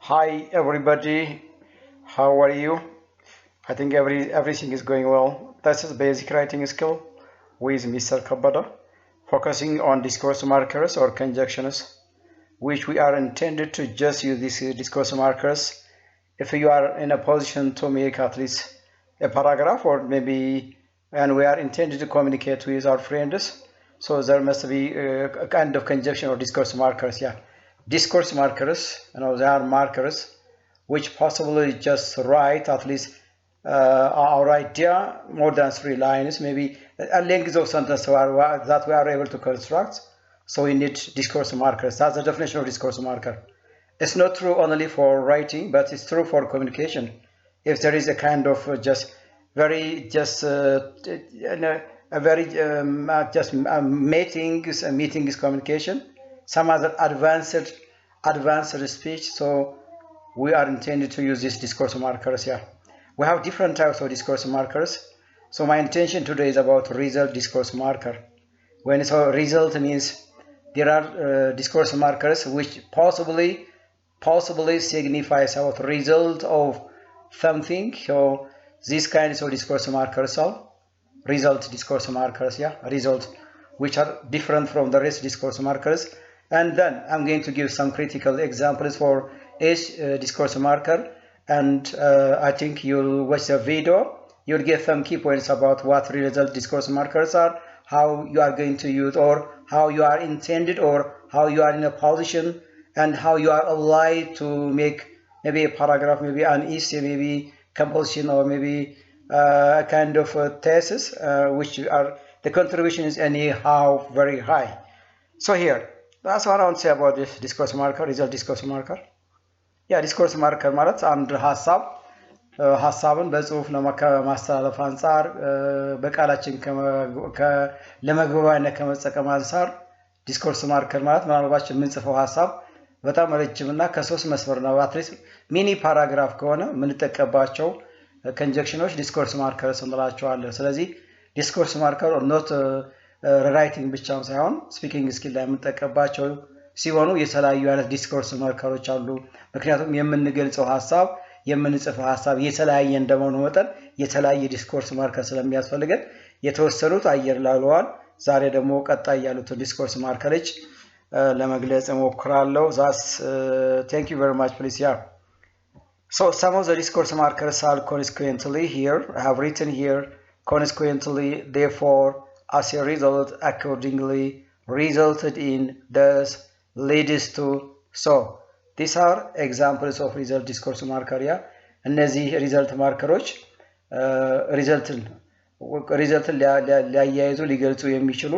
Hi everybody, how are you? I think everything is going well. This is basic writing skill with Mr. Kabada, focusing on discourse markers or conjunctions, which we are intended to just use these discourse markers if you are in a position to make at least a paragraph or maybe, and we are intended to communicate with our friends. So there must be a kind of conjunction or discourse markers, yeah. Discourse markers, they are markers which possibly just write at least our idea more than 3 lines, maybe a length of sentence that we are able to construct. So we need discourse markers. That's the definition of discourse marker. It's not true only for writing, but it's true for communication. If there is a kind of meeting is communication, some other advanced speech. So we are intended to use these discourse markers here. We have different types of discourse markers. So my intention today is about result discourse marker. When it's a result means there are discourse markers which possibly signifies about result of something. So these kinds of discourse markers are result discourse markers, result, which are different from the rest discourse markers. And then I'm going to give some critical examples for each discourse marker, and I think you'll watch the video. You'll get some key points about what result discourse markers are, how you are going to use, or how you are intended, or how you are in a position, and how you are allowed to make maybe a paragraph, maybe an essay, maybe composition, or maybe a kind of thesis, which are the contribution is anyhow very high. So here, that's what I want to say about this discourse marker, result discourse marker. ዲስኮርስ ማርከር ማለት አንድ ሀሳብን በጽሁፍ ለማስተላለፍ አንፃር በቃላችን ለመግባቢያነት ከመጠቀም አንፃር ዲስኮርስ ማርከር ማለት ምናልባት የምንጽፈው ሀሳብ በጣም ረጅምና ከ3 መስመር ነው አትሊስት ሚኒ ፓራግራፍ ከሆነ የምንጠቀምባቸው ኮንጀክሽኖች ዲስኮርስ ማርከርስ እንላቸዋለን። ስለዚህ ዲስኮርስ ማርከር ኖት ራይቲንግ ብቻም ሳይሆን ስፒኪንግ ስኪል ላይ የምንጠቀምባቸው ሲሆኑ የተለያዩ አይነት ዲስኮርስ ማርከሮች አሉ። ምክንያቱም የምንገልጸው ሀሳብ የምንጽፈው ሀሳብ የተለያየ እንደመሆኑ መጠን የተለያየ ዲስኮርስ ማርከር ስለሚያስፈልገን የተወሰኑት አየር ላልዋል። ዛሬ ደግሞ ቀጣይ ያሉትን ዲስኮርስ ማርከሮች ለመግለጽ እሞክራለሁ። thank you very much, please. So some of the discourse markers are consequently here. I have written here consequently, therefore, as a result, accordingly, resulted in, thus, leads to, so. These are examples of result discourse marker. እነዚህ ሪዘልት ማርከሮች ሪዘልትን ሊያያይዙ ሊገልጹ የሚችሉ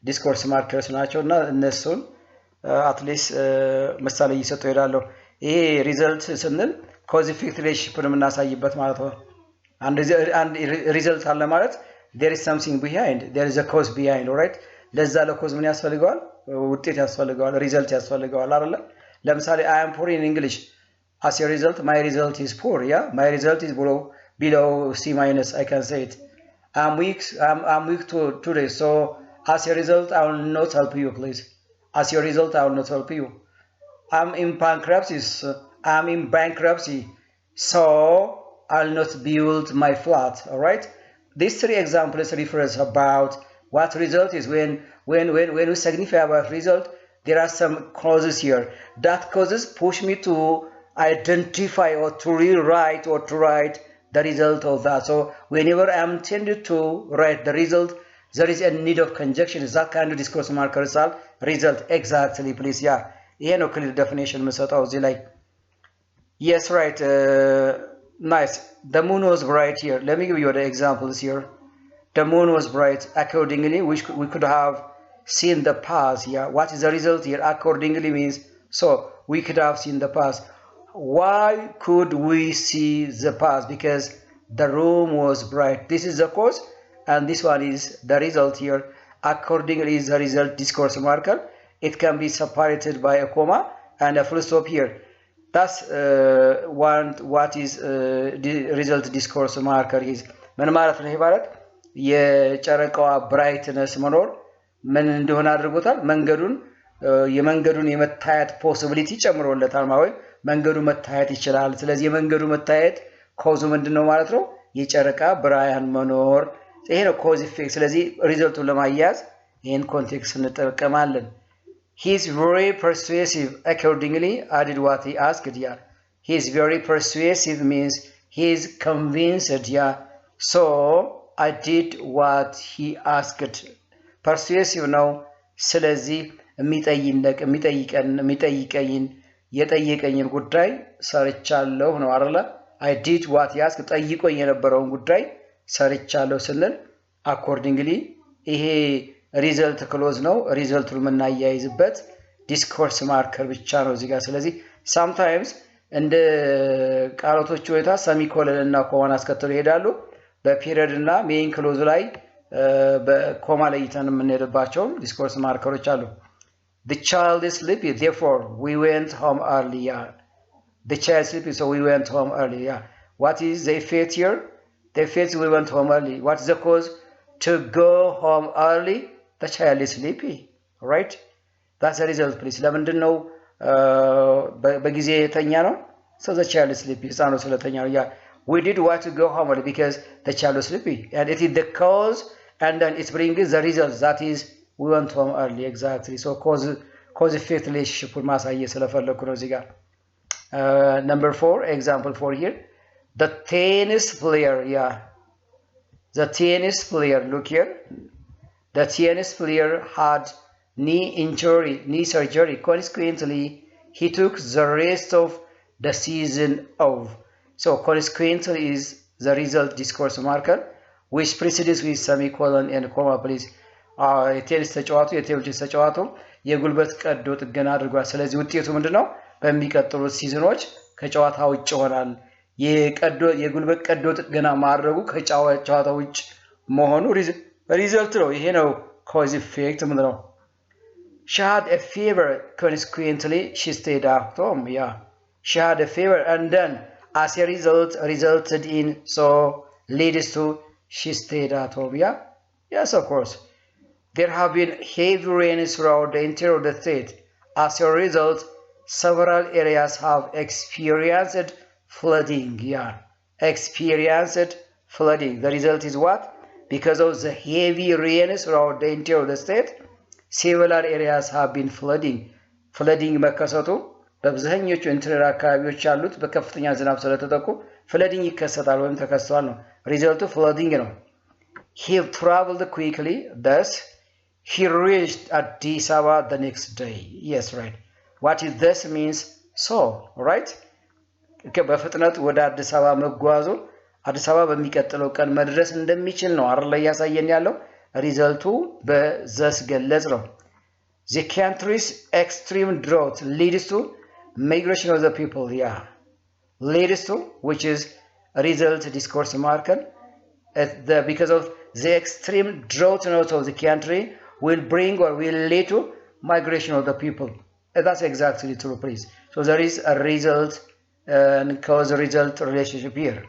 ዲስኮርስ ማርከርስ ናቸው እና እነሱን አትሊስት ምሳሌ እየሰጡ ይላሉ። ይሄ ሪዘልት ስንል ኮዝ ኢፌክት ሪሌሽንሽፕን የምናሳይበት ማለት ነው። አንድ ሪዘልት አለ ማለት there is something behind, there is a cause behind, right? ለዛ ለኮዝ ምን ያስፈልገዋል? ውጤት ያስፈልገዋል፣ ሪዘልት ያስፈልገዋል አይደል? ለምሳሌ I am poor in English. As a result, my result is poor. My result is below C minus. I can say it. I'm weak today. So as a result, I will not help you, please. As a result, I will not help you. I'm in bankruptcy. So I'll not build my flat. All right. These 3 examples refers about what result is. When we signify about result, there are some causes here. That causes push me to identify or to rewrite or to write the result of that. So whenever I'm intended to write the result, there is a need of conjunction. That kind of discourse markers are result. Exactly, please. ይሄ ነው clear definition የምሰጠው እዚህ ላይ። Yes, right. Nice. The moon was bright here. Let me give you the examples here. The moon was bright. Accordingly, we could have seen the past. What is the result here? Accordingly means so we could have seen the past. Why could we see the past? Because the room was bright. This is the cause, and this one is the result here. Accordingly is the result discourse marker. It can be separated by a comma and a full stop here. That's what is the result discourse marker is. ምን ማለት ነው? ይሄ ማለት የጨረቃዋ ብራይትነስ መኖር ምን እንደሆነ አድርጎታል? መንገዱን የመታየት ፖሲቢሊቲ ጨምሮለታል ማለት መንገዱ መታየት ይችላል ስለዚህ የመንገዱ መታየት ኮዙ ምንድነው ማለት ነው የጨረቃ ብርሃን መኖር ይሄ ነው ኮዝ ኢፌክት ስለዚህ ሪዘልቱን ለማያዝ ይሄን ኮንቴክስት እንጠቀማለን he is very persuasive accordingly I did what he asked yeah he is very persuasive means he is convinced yeah so I did what he asked persuasive ነው ስለዚህ የጠየቀኝን ጉዳይ ሰርቻለሁ ነው አይደል I did what he asked ጠይቆኝ የነበረውን ጉዳይ ሰርቻለሁ ስንል accordingly ይሄ ሪዘልት ክሎዝ ነው ሪዘልቱን የምናያይዝበት ዲስኮርስ ማርከር ብቻ ነው እዚህ ጋር ስለዚህ sometimes እንደ ቃላቶቹ ሁኔታ ሰሚኮለን እና ኮማን አስከተሉ ይሄዳሉ በፒሪየድ እና ሜን ክሎዝ ላይ በኮማ ለይተን የምንሄድባቸው ዲስኮርስ ማርከሮች አሉ The child is sleepy therefore we went home early yeah. The child is sleepy so we went home early yeah. What is the effect here the effect we went home early what's the cause to go home early the child is sleepy right that's the result please ለምንድነው በጊዜ የተኛ ነው so the child is sleepy ህፃኑ ስለተኛ ነው yeah we did want to go home early because the child was sleepy and it is the cause and then it brings the result that is we went home early exactly so cause effect relationship ማሳየት ስለፈለኩ ነው እዚህ ጋር number 4 example 4 here the tennis player yeah the tennis player look here the tennis player had knee surgery consequently he took the rest of the season off so consequently is the result discourse marker which precedes with semicolon and comma please የቴኒስ ተጫዋቱ የቴብል ቴኒስ ተጫዋቱ የጉልበት ቀዶ ጥገና አድርጓል ስለዚህ ውጤቱ ምንድነው በሚቀጥሉት ሲዝኖች ከጨዋታ ውጭ ይሆናል የጉልበት ቀዶ ጥገና ማድረጉ ከጨዋታ ውጭ መሆኑ ሪዘልት ነው ይሄ ነው cause effect ምንድነው she had a fever consequently she stayed at home yeah she had a fever and then as a result resulted in so leads to she stayed at home yeah yes of course there have been heavy rains throughout the interior of the state as a result several areas have experienced flooding yeah experienced flooding the result is what because of the heavy rains throughout the interior of the state several areas have been flooding መከሰቱ በብዛኞቹ ኢንተሪየር አካባቢዎች ያሉት በከፍተኛ ዝናብ ስለተጠቁ flooding ይከሰታል ወይም ተከስቷል ነው ሪዘልቱ flooding ነው he traveled quickly thus he reached Addis Ababa the next day yes right what is this means so right በፍጥነት ወደ አዲስ አበባ መጓዙ አዲስ አበባ በሚቀጥለው ቀን መድረስ እንደሚችል ነው አይደል ያሳየን ያለው ሪዘልቱ በዘስ ገለጽ ነው the country's extreme drought leads to migration of the people yeah leads to which is result discourse marker because of the extreme drought of the country will bring or will lead to migration of the people and that's exactly true please so there is a result and cause result relationship here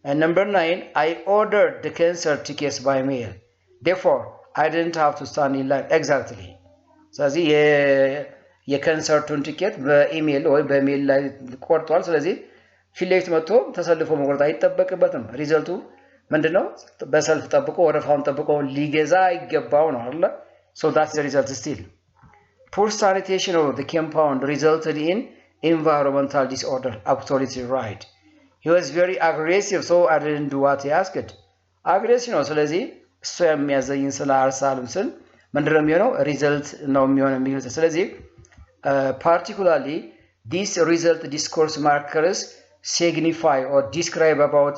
and number 9 I ordered the concert tickets by mail therefore I didn't have to stand in line exactly ስለዚህ የኮንሰርቱን ቲኬት በኢሜል ወይ በሜል ላይ ቆርጧል ስለዚህ ፊሌት መጥቶ ተሰልፎ መቆረጥ አይተበቅበትም ሪዘልቱ ምንድነው በሰልፍ ጠብቆ ወረፋውን ጠብቆ ሊገዛ ይገባው ነው አይደል so that's the result still poor sanitation of the compound resulted in environmental disorder absolutely right he was very aggressive so I didn't do what he asked aggressive ነው ስለዚህ እሱ የሚያዘኝን ስለ አርሳልም ስል ምንድነው የሚሆነው ሪዘልት ነው የሚሆነው ስለዚህ particularly these result discourse markers signify or describe about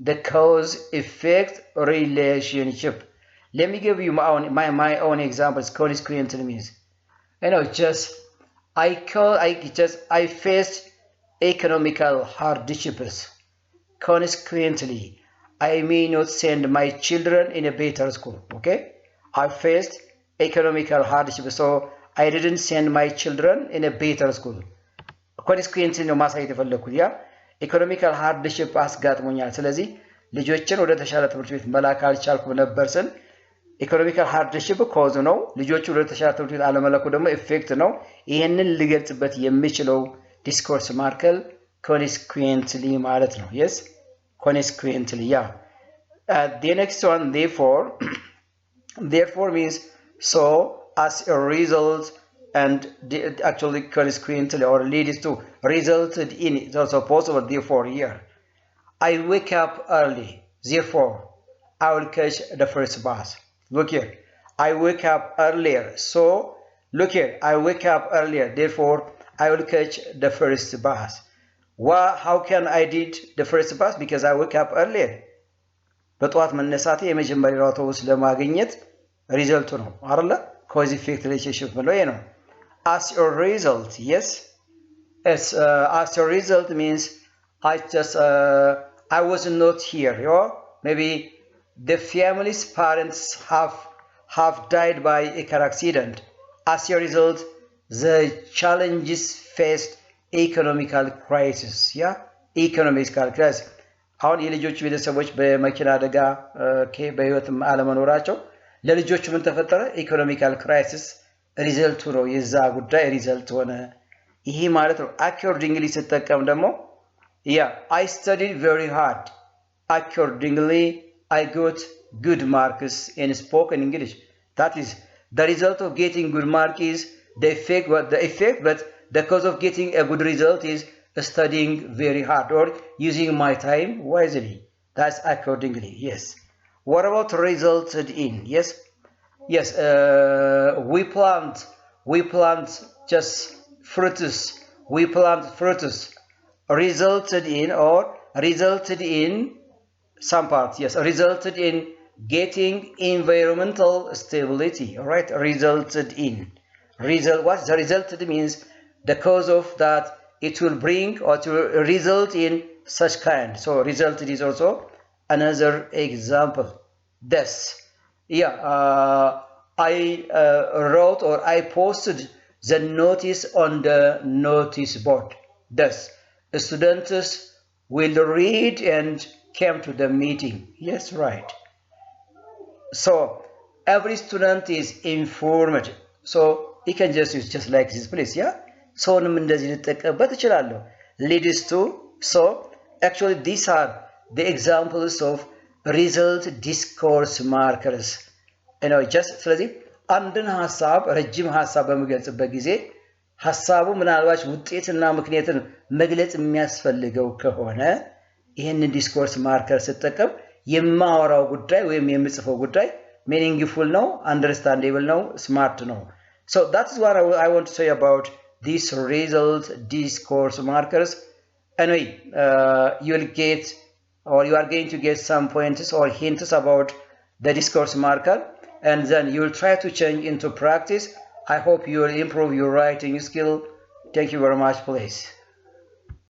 the cause effect relationship let me give you my own examples consequently means just I faced economical hardships consequently I may not send my children in a better school okay I faced economical hardship so I didn't send my children in a better school consequently ነው ማሳየት የፈለኩት ያ ኢኮኖሚካል ሃርድሺፕ አስጋጥሞኛል ስለዚህ ልጆችን ወደ ተሻለ ትምህርት ቤት መላክ አልቻልኩም ነበር ስል ኢኮኖሚካል ሃርድሺፕ ኮዝ ነው ልጆቹ ወደ ተሻለ ትምህርት ቤት አለመላኩ ደግሞ ኢፌክት ነው ይሄንን ልገልጽበት የሚችለው ዲስኮርስ ማርከር ኮንስኩዌንትሊ ማለት ነው። የስ ኮንስኩዌንትሊ ያ the next one therefore means so as a result and actually consequently or leads to resulted in. It's also possible therefore here. I wake up early, therefore I will catch the first bus. Look here, I wake up earlier, so look here, I wake up earlier, therefore I will catch the first bus. How can I did the first bus? Because I wake up earlier. በጠዋት መነሳቴ የመጀመሪያው አውቶቡስ ለማግኘት ሪዘልቱ ነው አይደለ? ኮዝ ኢፌክት ሪሌሽንሺፕ ብለው ነው። as a result, yes, as a result means I was not here, or maybe the family's parents have died by a car accident. As a result, the challenges faced economical crisis, yeah, economical crisis. አሁን የልጆች ቤተሰቦች በመኪና አደጋ በህይወትም አለመኖራቸው ለልጆቹ ምን ተፈጠረ? ኢኮኖሚካል ክራይሲስ ሪዘልቱ ነው። የዛ ጉዳይ ሪዘልት ሆነ። ይሄ ማለት ነው። አኮርዲንግሊ ስትጠቀም ደግሞ I studied very hard. Accordingly, I got good marks in spoken English. That is, the result of getting good mark is the effect, but the cause of getting a good result is studying very hard or using my time wisely. That's accordingly, yes. What about resulted in? Yes, we plant just fruits. We plant fruits. Resulted in some parts. Yes, resulted in getting environmental stability. All right, resulted in. What the resulted means? The cause of that. It will bring or to result in such kind. So resulted is also another example. Thus, I wrote or I posted the notice on the notice board. Thus, students will read and come to the meeting. Yes, right. So every student is informed. So you can just use just like this, please. Yeah. ሰውንም እንደዚህ ልጠቀምበት እችላለሁ። leads to. So actually these are the examples of result discourse markers. ስለዚህ አንድን ሐሳብ ረጅም ሐሳብ በመግለጽበት ጊዜ ሐሳቡ ምናልባት ውጤትና ምክንያትን መግለጽ የሚያስፈልገው ከሆነ ይሄንን ዲስኮርስ ማርከር ስትጠቀም የማወራው ጉዳይ ወይም የምጽፈው ጉዳይ meaningful ነው፣ understandable ነው፣ smart ነው። So that's what I want to say about these result discourse markers. Anyway, you'll get or you are going to get some pointers or hints about the discourse marker, and then you'll try to change into practice. I hope you will improve your writing skill. Thank you very much, please.